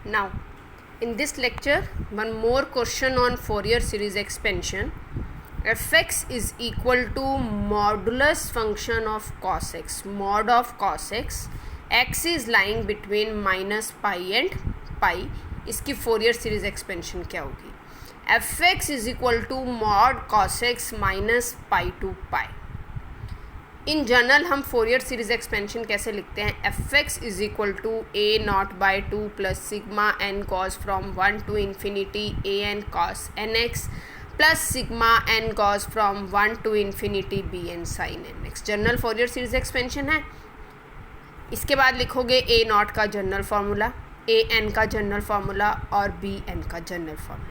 Now, in this lecture, one more question on Fourier series expansion. Fx is equal to modulus function of cos x, mod of cos x. X is lying between minus pi and pi. इसकी Fourier series expansion क्या होगी? Fx is equal to mod cos x minus pi to pi. In general हम Fourier series expansion कैसे लिखते हैं? Fx is equal to a naught by 2 plus sigma n cos from 1 to infinity a n cos nx plus sigma n cos from 1 to infinity b n sin nx. General Fourier series expansion है. इसके बाद लिखोगे a not का general formula, a n का general formula और b n का general formula.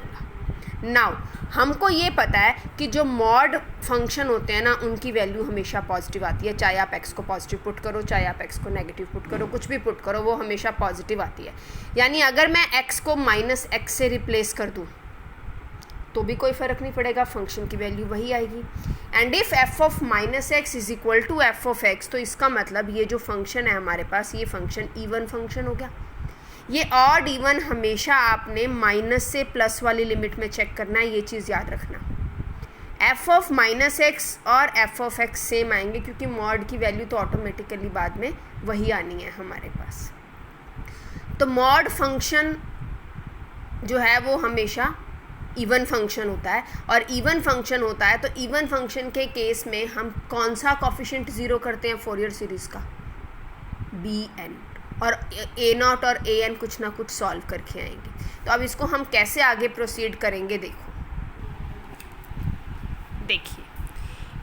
Now हमको ये पता है कि जो मॉड फंक्शन होते हैं ना, उनकी वैल्यू हमेशा पॉजिटिव आती है. चाहे आप x को पॉजिटिव पुट करो, चाहे आप x को नेगेटिव पुट करो, कुछ भी पुट करो, वो हमेशा पॉजिटिव आती है. यानी अगर मैं x को माइनस x से रिप्लेस कर दूँ तो भी कोई फ़र्क नहीं पड़ेगा, फंक्शन की वैल्यू वही आएगी. And if f of minus x is equal to f of x, तो इसका मतलब ये जो फंक्शन है हमारे पास, ये फंक्शन इवन फंक्शन हो गया. ये ऑड इवन हमेशा आपने माइनस से प्लस वाली लिमिट में चेक करना है, ये चीज़ याद रखना. f ऑफ माइनस एक्स और f ऑफ x सेम आएंगे, क्योंकि मॉड की वैल्यू तो ऑटोमेटिकली बाद में वही आनी है हमारे पास. तो मॉड फंक्शन जो है वो हमेशा इवन फंक्शन होता है, और इवन फंक्शन होता है तो इवन फंक्शन के केस में हम कौन सा कॉफिशिएंट ज़ीरो करते हैं फोरियर सीरीज़ का? bn. और a नॉट और a n कुछ ना कुछ सॉल्व करके आएंगे. तो अब इसको हम कैसे आगे प्रोसीड करेंगे, देखिए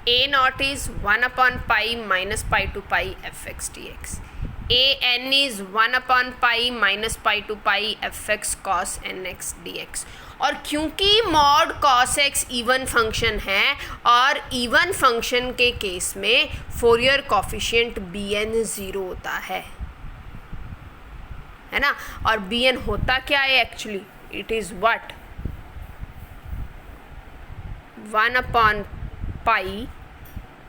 a not is 1 upon pi minus pi to pi F x D x. a n is 1 upon pi minus pi to pi F x cos N x D x. और क्योंकि mod cos x even function है, और even function के case में Fourier coefficient bn zero होता है ना. और bn होता क्या है actually? It is what? 1 upon pi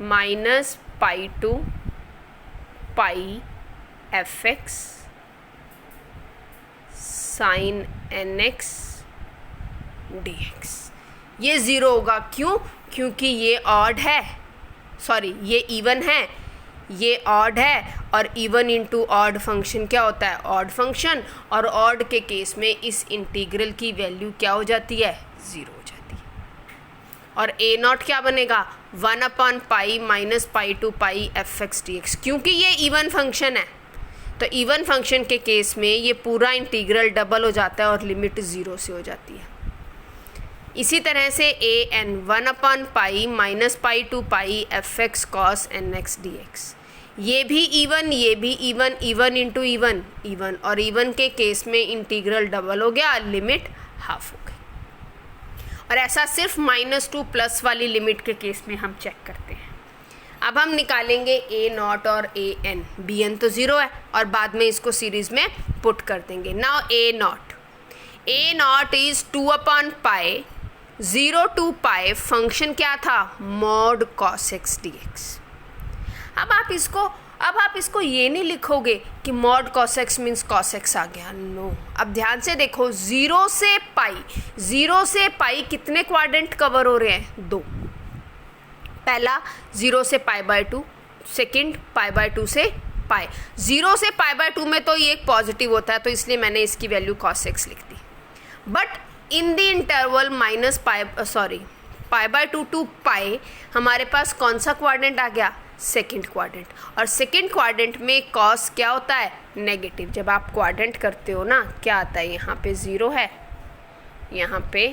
minus pi to pi F X sine N x D x. ये ज़ीरो होगा. क्यों? क्योंकि ये ऑड है, सॉरी ये इवन है, ये ऑड है, और इवन इंटू ऑड फंक्शन क्या होता है? Odd function. और ऑड के केस में इस इंटीग्रल की वैल्यू क्या हो जाती है? ज़ीरो हो जाती है. और a नॉट क्या बनेगा? 1 upon pi minus pi to pi F x D x. क्योंकि ये इवन फंक्शन है, तो इवन फंक्शन के केस में ये पूरा इंटीग्रल डबल हो जाता है और लिमिट ज़ीरो से हो जाती है. इसी तरह से a n 1 upon pi minus pi to pi F x cos N x D x. ये भी इवन, ये भी even, even into even, even. और इवन के केस में इंटीग्रल डबल हो गया, लिमिट हाफ हो गई. और ऐसा सिर्फ -2 प्लस वाली लिमिट के केस में हम चेक करते हैं. अब हम निकालेंगे a नॉट और a n. bn तो ज़ीरो है, और बाद में इसको सीरीज़ में पुट कर देंगे. Now a not is 2 upon pi 0 to pi. Function क्या था? Mod cos X D X. अब आप इसको ये नहीं लिखोगे कि mod cos X means cos X आ गया. नो. अब ध्यान से देखो, 0 से पाई कितने क्वाड्रेंट कवर हो रहे हैं? 2. पहला 0 से पाई बाय 2, सेकेंड पाई बाय 2 से पाई. 0 से पाई बाय 2 में तो ये एक पॉजिटिव होता है, तो इसलिए मैंने इसकी वैल्यू कॉस एक्स लिख दी. But in the interval minus pi by 2 to pi हमारे पास कौन सा क्वाड्रेंट आ गया? Second quadrant. और सेकेंड क्वाड्रेंट में कॉस क्या होता है? नेगेटिव. जब आप क्वाड्रेंट करते हो ना, क्या आता है? यहाँ पे 0 है, यहाँ पे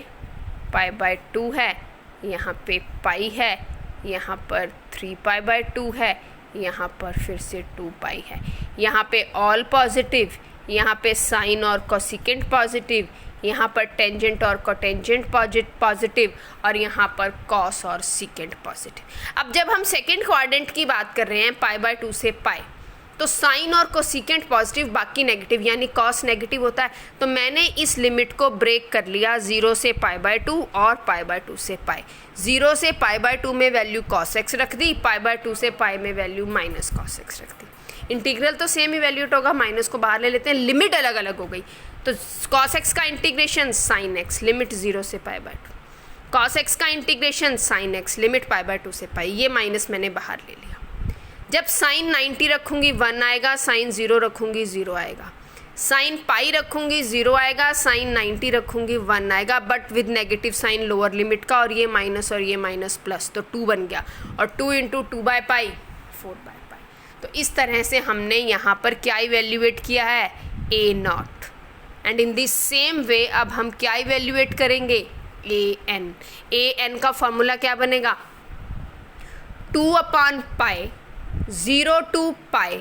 पाई बाय 2 है, यहाँ पे पाई है, यहाँ पर 3 पाई बाय 2 है, यहाँ पर फिर से 2 पाई है, यहाँ पे ऑल पॉजिटिव, यहाँ पे साइन और कोसिकेंट पॉजिटिव, यहाँ पर टेंजेंट और कोटेंजेंट पॉजिटिव, और यहाँ पर कॉस और सीकेंट पॉजिटिव. अब जब हम सेकेंड क्वाड्रेंट की बात कर रहे हैं पाई बाय 2 से पाई, तो साइन और कोसिकेंट पॉजिटिव, बाकी नेगेटिव, यानी कॉस नेगेटिव होता है. तो मैंने इस लिमिट को ब्रेक कर लिया 0 से पाई बाय 2 और पाई बाय 2 से पाई. 0 से पाई बाय 2 में वैल्यू कॉस एक्स रख दी, पाई बाय 2 से पाई में वैल्यू माइनस कॉस एक्स रख दी. इंटीग्रल तो सेम इवेल्यूएट होगा, माइनस को बाहर ले लेते हैं, लिमिट अलग अलग हो गई। तो cos x का इंटीग्रेशन sin x, लिमिट 0 से पाई बाय 2, cos x का integration sin x, limit pi by 2 से पाई, ये माइनस मैंने बाहर ले लिया। जब sin 90 रखूँगी 1 आएगा, sin 0 रखूँगी 0 आएगा, sin पाई रखूँगी 0 आएगा, sin 90 रखूँगी 1 आएगा, but with negative sign lower limit का, और ये माइनस और ये माइनस प्लस, तो 2 बन गया, और 2 into 2 by pi 4 by pi. तो इस तरह से हमने यहाँ पर क्या इवेल्यूएट किया है, A naught. And in this same way अब हम क्या इवेल्यूएट करेंगे, ए एन। ए एन का फॉर्मूला क्या बनेगा, 2 upon pi 0 to pi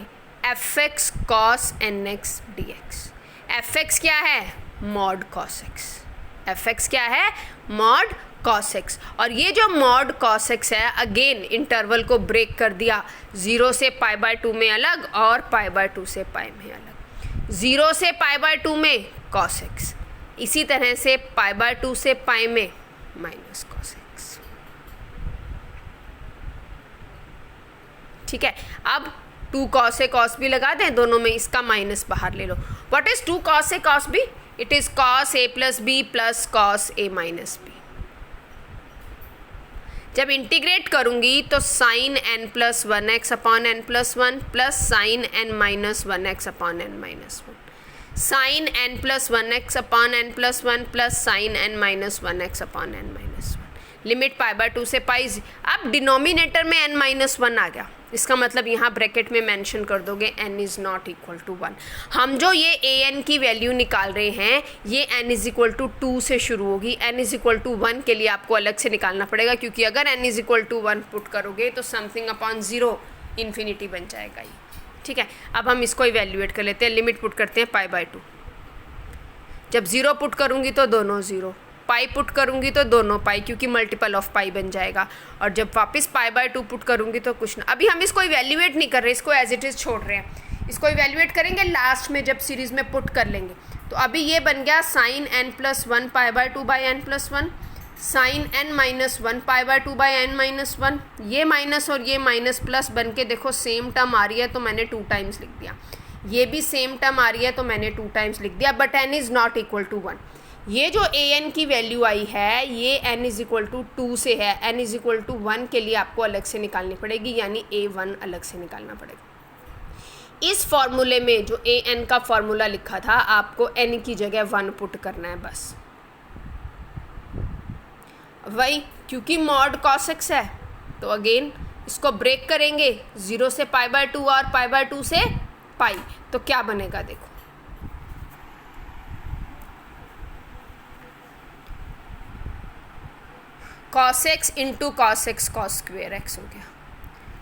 F x cos N x D X. F X क्या है, mod cos X, F X क्या है, मॉड कॉस एक्स। और ये जो मॉड कॉस एक्स है, अगेन इंटरवल को ब्रेक कर दिया, 0 से पाई बाय 2 में अलग और पाई बाय 2 से पाई में अलग। 0 से पाई बाय 2 में कॉस एक्स, इसी तरह से पाई बाय 2 से पाई में माइनस कॉस एक्स। ठीक है, अब 2 कॉस ए कॉस बी लगा दें, दोनों में इसका माइनस बाहर ले लो। What is 2 cos A cos B, it is cos A plus B plus cos A minus B. जब इंटीग्रेट करूंगी तो sine N plus 1x upon N plus 1 plus sine N minus 1x upon N minus 1, sine N plus 1x upon N plus 1 plus sine N minus 1x upon N minus 1, limit pi by 2 से पाई। अब denominator में n minus 1 आ गया, इसका मतलब यहाँ bracket में mention कर दोगे n is not equal to 1। हम जो ये ए एन की वैल्यू निकाल रहे हैं, ये n इज़ इक्वल टू 2 से शुरू होगी, n इज़ इक्वल टू 1 के लिए आपको अलग से निकालना पड़ेगा, क्योंकि अगर n is equal to 1 put करोगे तो समथिंग अपॉन 0 इन्फिनिटी बन जाएगा ये। ठीक है, अब हम इसको इवेल्यूएट कर लेते हैं, लिमिट पुट करते हैं पाई बाय 2। जब 0 पुट करूँगी तो दोनों 0, पाई पुट करूँगी तो दोनों पाई, क्योंकि मल्टीपल ऑफ पाई बन जाएगा, और जब वापस पाई बाय 2 पुट करूँगी तो कुछ ना। अभी हम इसको इवेल्यूएट नहीं कर रहे, इसको एज इट इज़ छोड़ रहे हैं, इसको इवेल्यूएट करेंगे लास्ट में जब सीरीज़ में पुट कर लेंगे। तो अभी ये बन गया sine N plus 1 pi by 2 by n plus 1, sine N minus 1 pi by 2 by n minus 1, ये माइनस और ये माइनस प्लस बन के देखो सेम टर्म आ रही है तो मैंने 2 टाइम्स लिख दिया, ये भी सेम टर्म आ रही है तो मैंने 2 टाइम्स लिख दिया, but n is not equal to 1। ये जो ए एन की वैल्यू आई है, ये n इज़ इक्वल टू 2 से है, n इज़ इक्वल टू 1 के लिए आपको अलग से निकालनी पड़ेगी, यानी a1 अलग से निकालना पड़ेगा। इस फॉर्मूले में जो ए एन का फॉर्मूला लिखा था, आपको n की जगह 1 पुट करना है बस, वही, क्योंकि मॉड कॉस एक्स है। तो अगेन इसको ब्रेक करेंगे, 0 से पाई बाय 2 और पाई बाय 2 से पाई, तो क्या बनेगा देखो, cos x into cos x cos square x हो गया,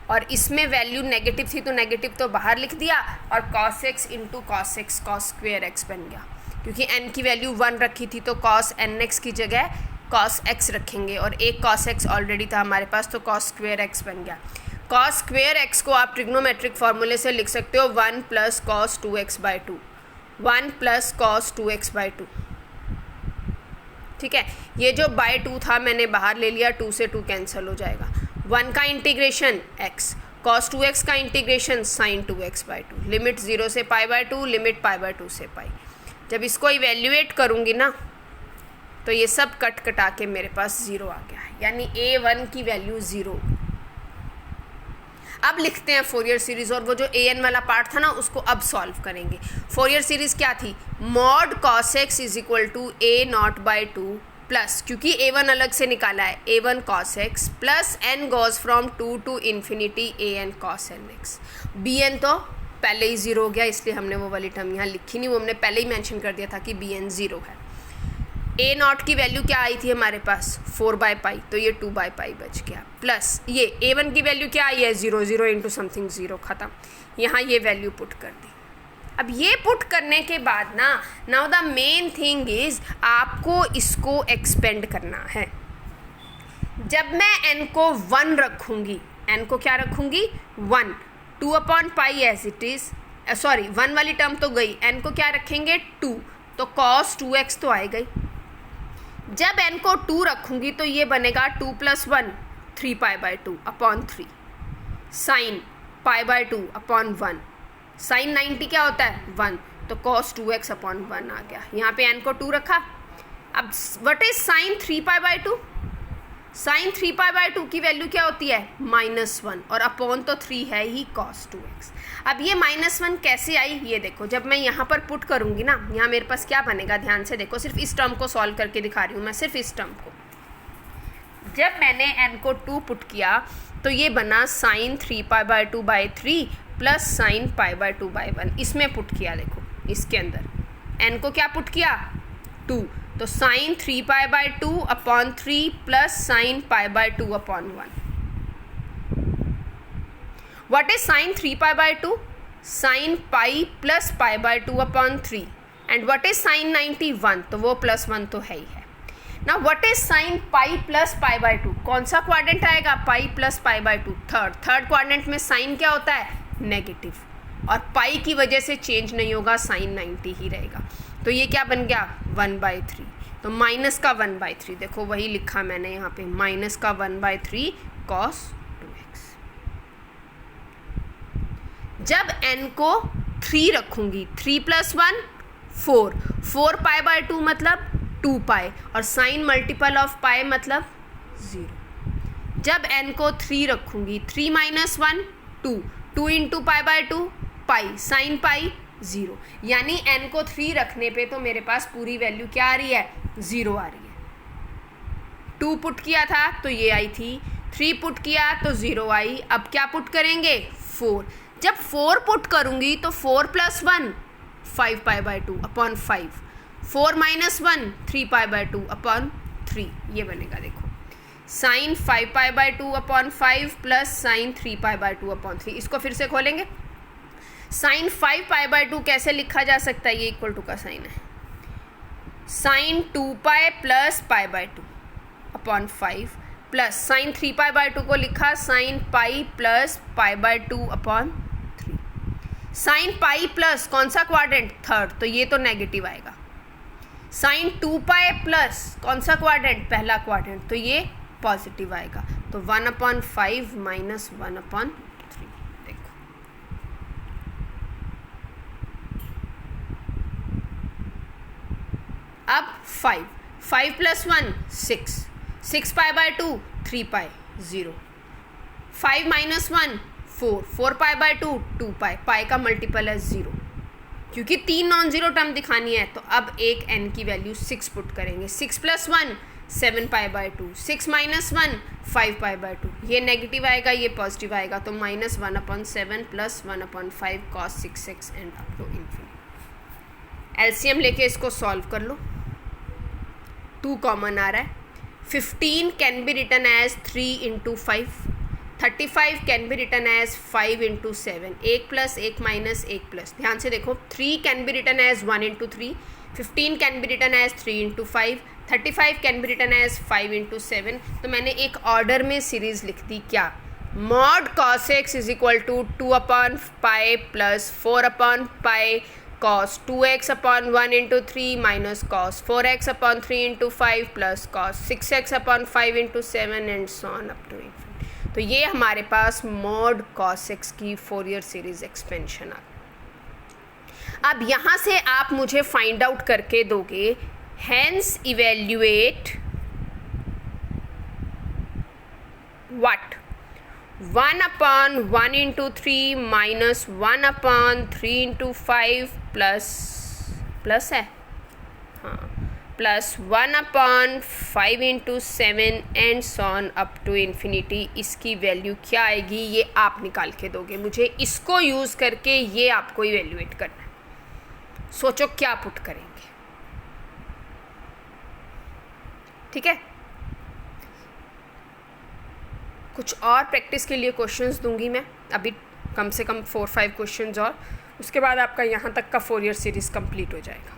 और इसमें वैल्यू नेगेटिव थी तो नेगेटिव तो बाहर लिख दिया, और cos x into cos x cos square x बन गया, क्योंकि n की वैल्यू 1 रखी थी तो cos nx की जगह cos x रखेंगे, और एक cos x ऑलरेडी था हमारे पास तो cos स्क्वेयर x बन गया। cos स्क्वेयर x को आप ट्रिग्नोमेट्रिक फार्मूले से लिख सकते हो 1 plus cos 2x by 2, 1 plus cos 2x by 2। ठीक है, ये जो बाय 2 था मैंने बाहर ले लिया, 2 से 2 कैंसिल हो जाएगा, 1 का इंटीग्रेशन x, cos 2x का integration sin 2x by 2, limit 0 से पाई बाय 2, लिमिट पाई बाय 2 से पाई। जब इसको इवेल्यूएट करूँगी ना तो ये सब कट कटा के मेरे पास 0 आ गया है, यानी a1 की वैल्यू 0। अब लिखते हैं फोरियर सीरीज़, और वो जो ए एन वाला पार्ट था ना उसको अब सॉल्व करेंगे। फोरियर सीरीज़ क्या थी, mod cos x is equal to A not by 2 plus, क्योंकि a1 अलग से निकाला है, a1 cos x plus n goes from 2 to infinity an cos nx। bn तो पहले ही 0 हो गया, इसलिए हमने वो वाली टर्म यहाँ लिखी नहीं, वो हमने पहले ही मेंशन कर दिया था कि bn 0 है। a नॉट की वैल्यू क्या आई थी हमारे पास 4 बाई पाई, तो ये 2 बाई पाई बच गया, प्लस ये a1 की वैल्यू क्या आई है 0, 0 इंटू समथिंग 0, ख़त्म। यहाँ ये वैल्यू पुट कर दी। अब ये पुट करने के बाद ना, now the main thing is आपको इसको एक्सपेंड करना है। जब मैं n को 1 रखूँगी, n को क्या रखूँगी 1, 2 upon pi as it is, sorry 1 वाली टर्म तो गई, n को क्या रखेंगे 2, तो cos 2x तो आएगा ही। जब n को 2 रखूँगी तो ये बनेगा 2 plus 1 3 pi by 2 upon 3, sine pi by 2 upon 1, sine 90 क्या होता है 1, तो cos 2x अपॉन 1 आ गया। यहाँ पे n को 2 रखा। अब व्हाट इज साइन 3π/2? साइन 3π/2 की वैल्यू क्या होती है -1, और अपॉन तो 3 है ही cos 2x। अब ये -1 कैसे आई ये देखो, जब मैं यहाँ पर पुट करूँगी ना, यहाँ मेरे पास क्या बनेगा, ध्यान से देखो, सिर्फ इस टर्म को सॉल्व करके दिखा रही हूँ मैं, सिर्फ इस टर्म को। जब मैंने n को 2 पुट किया तो ये बना साइन 3π/2/3 प्लस साइन π/2/1। इसमें पुट किया, देखो इसके अंदर n को क्या पुट किया 2, तो sine 3π/2 upon 3 plus sine π/2 upon 1। What is sine 3π/2? Sine pi plus π/2 upon 3। And what is sine 91? तो वो +1 तो है ही है ना। What is sine pi plus π/2? कौन सा क्वाड्रेंट आएगा, पाई प्लस π/2? थर्ड क्वाड्रेंट में साइन क्या होता है नेगेटिव, और पाई की वजह से चेंज नहीं होगा, साइन 90 ही रहेगा। तो ये क्या बन गया 1/3। तो माइनस का 1/3, देखो वही लिखा मैंने यहाँ पे, माइनस का 1/3 cos 2x। जब n को 3 रखूँगी, 3 + 1 4 π/2 मतलब 2π, और साइन मल्टीपल ऑफ पाई मतलब 0। जब n को 3 रखूँगी, 3 - 1 2 × π/2 पाई, साइन पाई 0, यानी n को 3 रखने पे तो मेरे पास पूरी वैल्यू क्या आ रही है 0 आ रही है। 2 पुट किया था तो ये आई थी, 3 पुट किया तो 0 आई। अब क्या पुट करेंगे 4। जब 4 पुट करूँगी तो 4 + 1 5 π/2 अपॉन 5, 4 - 1 3 π/2 अपॉन 3, ये बनेगा देखो sine 5 π/2 upon 5 plus sine 3 π/2 upon 3। इसको फिर से खोलेंगे। साइन 5 π/2 कैसे लिखा जा सकता है, ये इक्वल टू का साइन है, sine 2π plus π/2 upon 5 plus sine 3 π/2 को लिखा sine pi plus π/2 upon 3। Sine pi plus कौन सा क्वाड्रेंट थर्ड, तो ये तो नेगेटिव आएगा। साइन 2π प्लस कौन सा क्वाड्रेंट पहला क्वाड्रेंट, तो ये पॉजिटिव आएगा। तो 1/5 माइनस 1/3। देखो अब 5 + 1 6 π/2 3π 0, 5 - 1 4 π/2 2π, पाई का मल्टीपल है 0, क्योंकि 3 नॉन ज़ीरो टर्म दिखानी है। तो अब एक n की वैल्यू 6 पुट करेंगे, 6 + 1 7 π/2, 6 - 1 5 π/2, ये नेगेटिव आएगा ये पॉजिटिव आएगा, तो -1/7 plus 1/5 cos 6x and up to infinity. LCM लेके इसको सॉल्व कर लो, 2 कॉमन आ रहा है। 15 can be written as 3 × 5, 35 can be written as 5 × 7, 1 + 1 - 1 plus, ध्यान से देखो 3 can be written as 1 × 3, 15 can be written as 3 × 5, 35 can be written as 5 × 7। तो मैंने एक ऑर्डर में सीरीज लिख दी, क्या mod cos x = 2/π plus 4/π cos 2x upon 1 × 3 minus cos 4x upon 3 × 5 plus cos 6x upon 5 × 7 and so on up to infinity. तो ये हमारे पास mod cos x की फोरियर सीरीज एक्सपेंशन आ गई। अब यहाँ से आप मुझे फाइंड आउट करके दोगे, hence evaluate what 1/1 × 3 minus 1/3 × 5 plus है हाँ plus 1/5 × 7 and so on up to infinity. इसकी वैल्यू क्या आएगी ये आप निकाल के दोगे मुझे, इसको यूज़ करके ये आपको इवेल्युएट करना है। सोचो क्या पुट करेंगे, ठीक है। कुछ और प्रैक्टिस के लिए क्वेश्चंस दूंगी मैं, अभी कम से कम 4-5 क्वेश्चंस और, उसके बाद आपका यहाँ तक का फोरियर सीरीज़ कंप्लीट हो जाएगा।